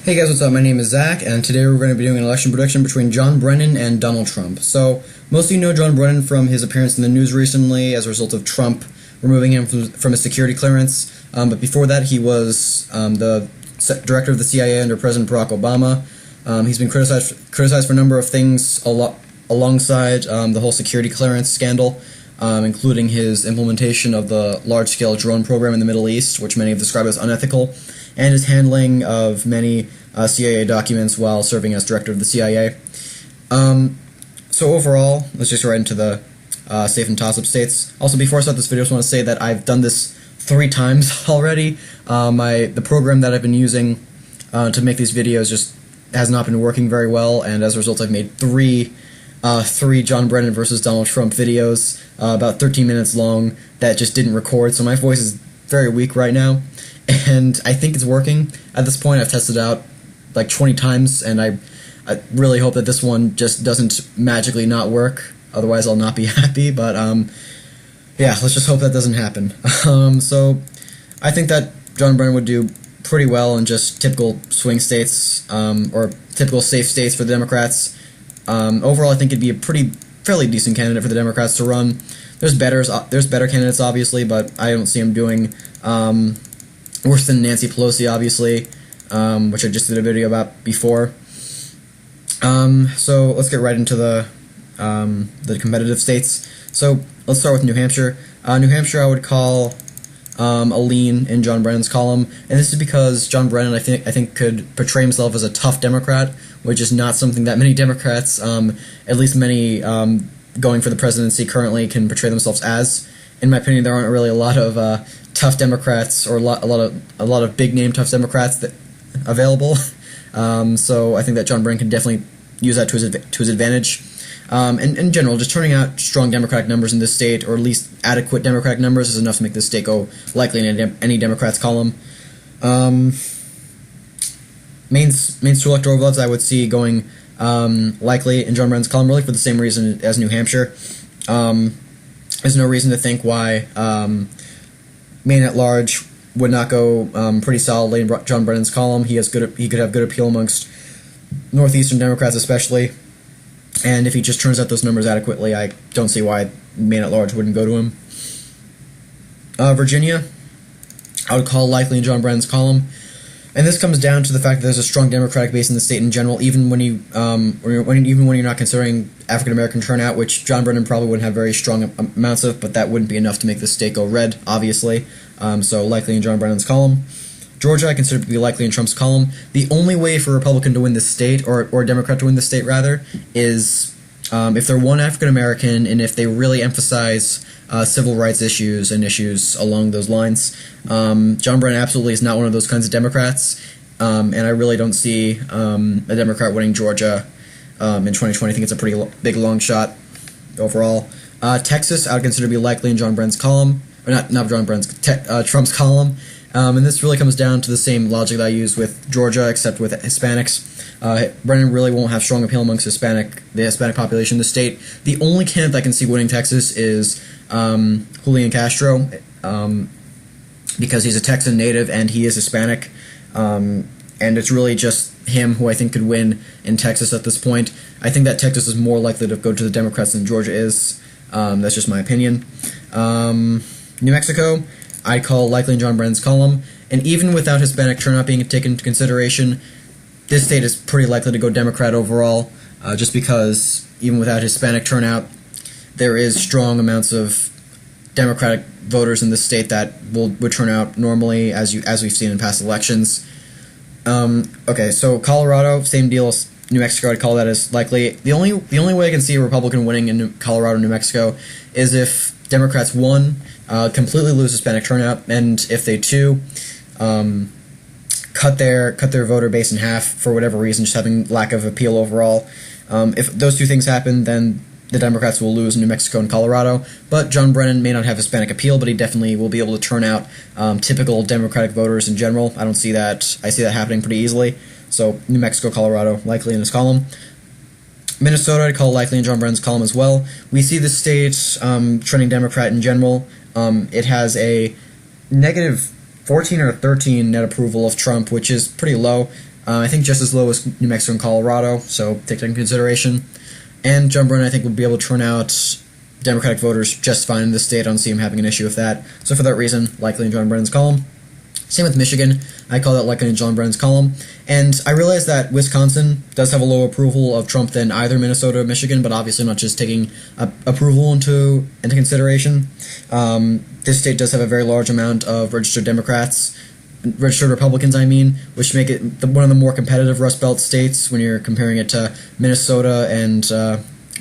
Hey guys, what's up? My name is Zach, and today we're going to be doing an election prediction between John Brennan and Donald Trump. So, most of you know John Brennan from his appearance in the news recently as a result of Trump removing him from his security clearance. But before that, he was the director of the CIA under President Barack Obama. He's been criticized for a number of things alongside the whole security clearance scandal, including his implementation of the large-scale drone program in the Middle East, which many have described as unethical, and his handling of many CIA documents while serving as director of the CIA. So overall, let's just get right into the safe and toss-up states. Also, before I start this video, I just want to say that I've done this 3 times already. The program that I've been using to make these videos just has not been working very well, and as a result, I've made three John Brennan versus Donald Trump videos, about 13 minutes long, that just didn't record, so my voice is very weak right now. And I think it's working at this point. I've tested it out like 20 times, and I really hope that this one just doesn't magically not work. Otherwise, I'll not be happy. But yeah, let's just hope that doesn't happen. So I think that John Brennan would do pretty well in just typical swing states, or typical safe states for the Democrats. Overall, I think it'd be a fairly decent candidate for the Democrats to run. There's better candidates, obviously, but I don't see him doing worse than Nancy Pelosi, obviously, which I just did a video about before. So let's get right into the competitive states. So let's start with New Hampshire. New Hampshire, I would call a lean in John Brennan's column, and this is because John Brennan, I think, could portray himself as a tough Democrat, which is not something that many Democrats, at least many going for the presidency currently, can portray themselves as. In my opinion, there aren't really a lot of tough Democrats, or a lot of big name tough Democrats that available. So I think that John Brennan can definitely use that to his advantage. And in general, just turning out strong Democratic numbers in this state, or at least adequate Democratic numbers, is enough to make this state go likely in any Democrat's column. Maine's 2 electoral votes I would see going likely in John Brennan's column, really for the same reason as New Hampshire. There's no reason to think why Maine at large would not go pretty solidly in John Brennan's column. He could have good appeal amongst Northeastern Democrats especially, and if he just turns out those numbers adequately, I don't see why Maine at large wouldn't go to him. Virginia, I would call likely in John Brennan's column, and this comes down to the fact that there's a strong Democratic base in the state in general, even when you're not considering African American turnout, which John Brennan probably wouldn't have very strong amounts of, but that wouldn't be enough to make the state go red, obviously. So likely in John Brennan's column. Georgia, I consider to be likely in Trump's column. The only way for a Republican to win this state, or a Democrat to win this state rather, is if they're one African American, and if they really emphasize civil rights issues and issues along those lines. John Brennan absolutely is not one of those kinds of Democrats, and I really don't see a Democrat winning Georgia in 2020. I think it's a pretty big long shot overall. Texas, I would consider to be likely in John Brennan's column, or not John Brennan's, Trump's column. And this really comes down to the same logic that I used with Georgia, except with Hispanics. Brennan really won't have strong appeal amongst the Hispanic population in the state. The only candidate I can see winning Texas is Julian Castro, because he's a Texan native and he is Hispanic, and it's really just him who I think could win in Texas at this point. I think that Texas is more likely to go to the Democrats than Georgia is. That's just my opinion. New Mexico, I call likely in John Brennan's column, and even without Hispanic turnout being taken into consideration, this state is pretty likely to go Democrat overall, just because even without Hispanic turnout, there is strong amounts of Democratic voters in this state that would turn out normally, as we've seen in past elections. Okay, so Colorado, same deal as New Mexico. I'd call that as likely. The only way I can see a Republican winning in Colorado and New Mexico is if Democrats, 1, completely lose Hispanic turnout, and if they, 2, cut their voter base in half for whatever reason, just having lack of appeal overall. If those 2 things happen, then the Democrats will lose in New Mexico and Colorado. But John Brennan may not have Hispanic appeal, but he definitely will be able to turn out typical Democratic voters in general. I see that happening pretty easily. So New Mexico, Colorado, likely in his column. Minnesota, I'd call likely in John Brennan's column as well. We see the state trending Democrat in general. It has a negative 14 or 13 net approval of Trump, which is pretty low. I think just as low as New Mexico and Colorado, so take that into consideration. And John Brennan, I think, would be able to turn out Democratic voters just fine in this state. I don't see him having an issue with that. So for that reason, likely in John Brennan's column. Same with Michigan. I call that likely in John Brennan's column. And I realize that Wisconsin does have a lower approval of Trump than either Minnesota or Michigan, but obviously I'm not just taking approval into consideration. This state does have a very large amount of registered Democrats, registered Republicans, I mean, which make it one of the more competitive Rust Belt states when you're comparing it to Minnesota and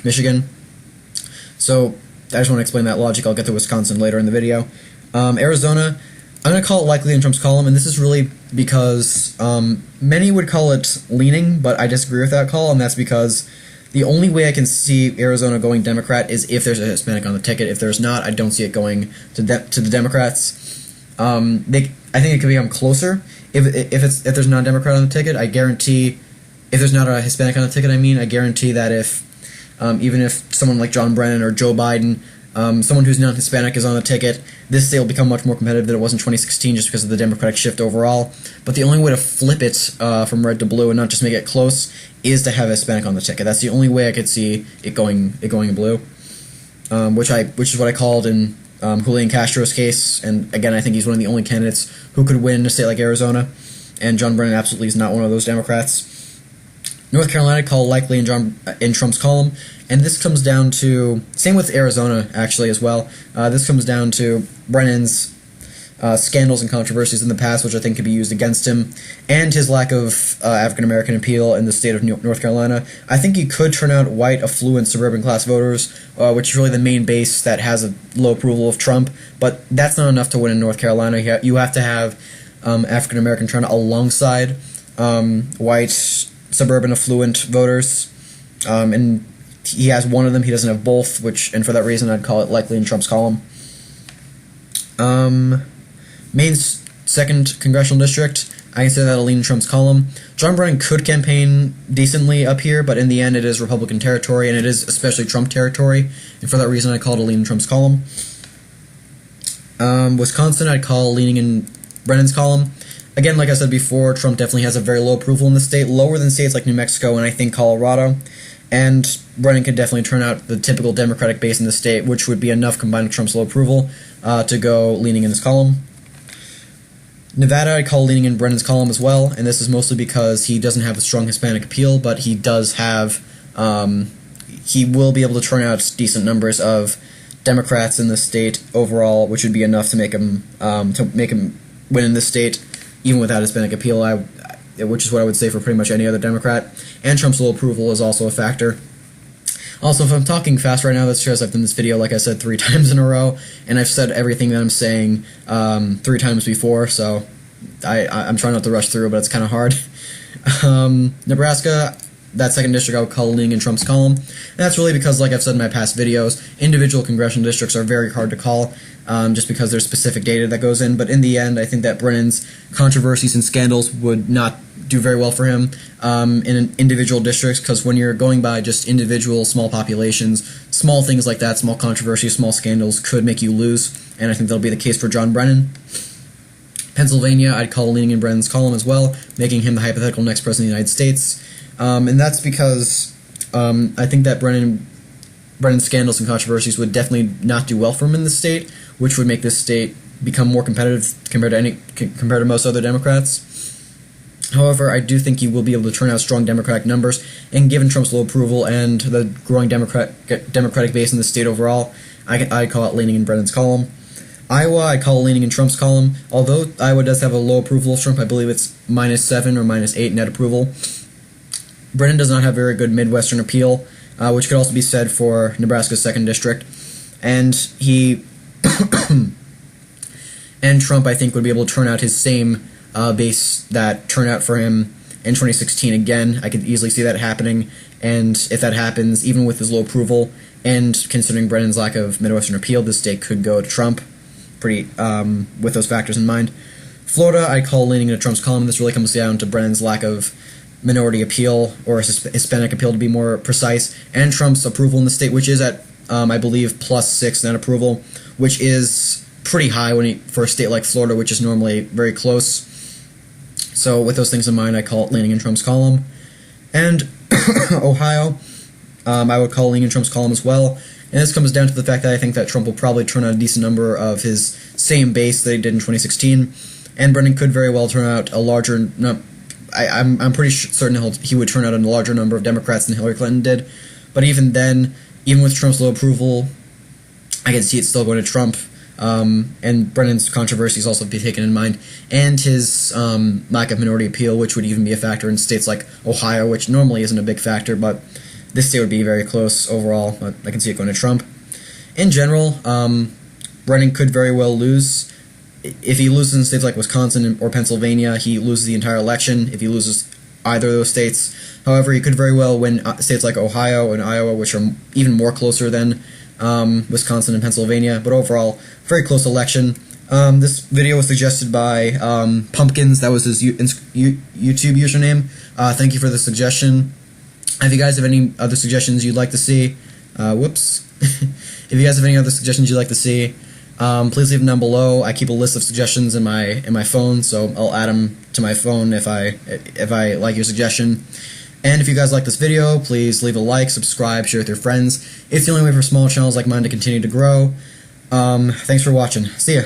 Michigan. So I just want to explain that logic. I'll get to Wisconsin later in the video. Arizona, I'm going to call it likely in Trump's column, and this is really because many would call it leaning, but I disagree with that call, and that's because the only way I can see Arizona going Democrat is if there's a Hispanic on the ticket. If there's not, I don't see it going to the Democrats. I think it could become closer if there's not a Democrat on the ticket. I guarantee, if there's not a Hispanic on the ticket, I guarantee that if even if someone like John Brennan or Joe Biden, someone who's non-Hispanic is on the ticket, this state will become much more competitive than it was in 2016 just because of the Democratic shift overall. But the only way to flip it from red to blue and not just make it close is to have a Hispanic on the ticket. That's the only way I could see it going in blue, which is what I called in Julian Castro's case. And again, I think he's one of the only candidates who could win a state like Arizona, and John Brennan absolutely is not one of those Democrats. North Carolina, call likely in Trump's column, and this comes down to, same with Arizona actually as well, this comes down to Brennan's scandals and controversies in the past, which I think could be used against him, and his lack of African-American appeal in the state of North Carolina. I think he could turn out white, affluent, suburban class voters, which is really the main base that has a low approval of Trump, but that's not enough to win in North Carolina. You have to have African-American turnout alongside white, suburban, affluent voters, and he has one of them. He doesn't have both, and for that reason, I'd call it likely in Trump's column. Maine's 2nd congressional district, I consider that a lean in Trump's column. John Brennan could campaign decently up here, but in the end, it is Republican territory, and it is especially Trump territory, and for that reason, I call it a lean in Trump's column. Wisconsin, I'd call leaning in Brennan's column. Again, like I said before, Trump definitely has a very low approval in the state, lower than states like New Mexico and I think Colorado, and Brennan could definitely turn out the typical Democratic base in the state, which would be enough combined with Trump's low approval to go leaning in his column. Nevada, I call leaning in Brennan's column as well, and this is mostly because he doesn't have a strong Hispanic appeal, but he does have, he will be able to turn out decent numbers of Democrats in the state overall, which would be enough to make him win in this state, even without Hispanic appeal, which is what I would say for pretty much any other Democrat. And Trump's low approval is also a factor. Also, if I'm talking fast right now, that's because I've done this video, like I said, 3 times in a row, and I've said everything that I'm saying 3 times before, so I'm trying not to rush through, but it's kind of hard. Nebraska, that 2nd district I would call leaning in Trump's column. And that's really because, like I've said in my past videos, individual congressional districts are very hard to call, just because there's specific data that goes in. But in the end, I think that Brennan's controversies and scandals would not do very well for him in individual districts, because when you're going by just individual small populations, small things like that, small controversies, small scandals could make you lose, and I think that'll be the case for John Brennan. Pennsylvania, I'd call leaning in Brennan's column as well, making him the hypothetical next president of the United States. And that's because I think that Brennan's scandals and controversies would definitely not do well for him in the state, which would make this state become more competitive compared to most other Democrats. However, I do think he will be able to turn out strong Democratic numbers, and given Trump's low approval and the growing Democratic base in the state overall, I call it leaning in Brennan's column. Iowa, I call leaning in Trump's column. Although Iowa does have a low approval of Trump, I believe it's -7 or -8 net approval. Brennan does not have very good Midwestern appeal, which could also be said for Nebraska's 2nd district, and and Trump, I think, would be able to turn out his same base that turned out for him in 2016 again. I could easily see that happening, and if that happens, even with his low approval, and considering Brennan's lack of Midwestern appeal, this state could go to Trump, with those factors in mind. Florida, I call leaning into Trump's column. This really comes down to Brennan's lack of minority appeal, or Hispanic appeal to be more precise, and Trump's approval in the state, which is at, I believe, +6 net approval, which is pretty high for a state like Florida, which is normally very close. So with those things in mind, I call it leaning in Trump's column. And Ohio, I would call leaning in Trump's column as well. And this comes down to the fact that I think that Trump will probably turn out a decent number of his same base that he did in 2016, and Brennan could very well turn out a larger. I'm pretty certain he would turn out a larger number of Democrats than Hillary Clinton did. But even then, even with Trump's low approval, I can see it still going to Trump. And Brennan's controversies also be taken in mind, and his lack of minority appeal, which would even be a factor in states like Ohio, which normally isn't a big factor, but this state would be very close overall. But I can see it going to Trump. In general, Brennan could very well lose. If he loses in states like Wisconsin or Pennsylvania, he loses the entire election. If he loses either of those states, however, he could very well win states like Ohio and Iowa, which are even more closer than Wisconsin and Pennsylvania. But overall, very close election. This video was suggested by Pumpkins. That was his YouTube username. Thank you for the suggestion. If you guys have any other suggestions you'd like to see, if you guys have any other suggestions you'd like to see, please leave them down below. I keep a list of suggestions in my phone, so I'll add them to my phone if I like your suggestion. And if you guys like this video, please leave a like, subscribe, share with your friends. It's the only way for small channels like mine to continue to grow. Thanks for watching. See ya.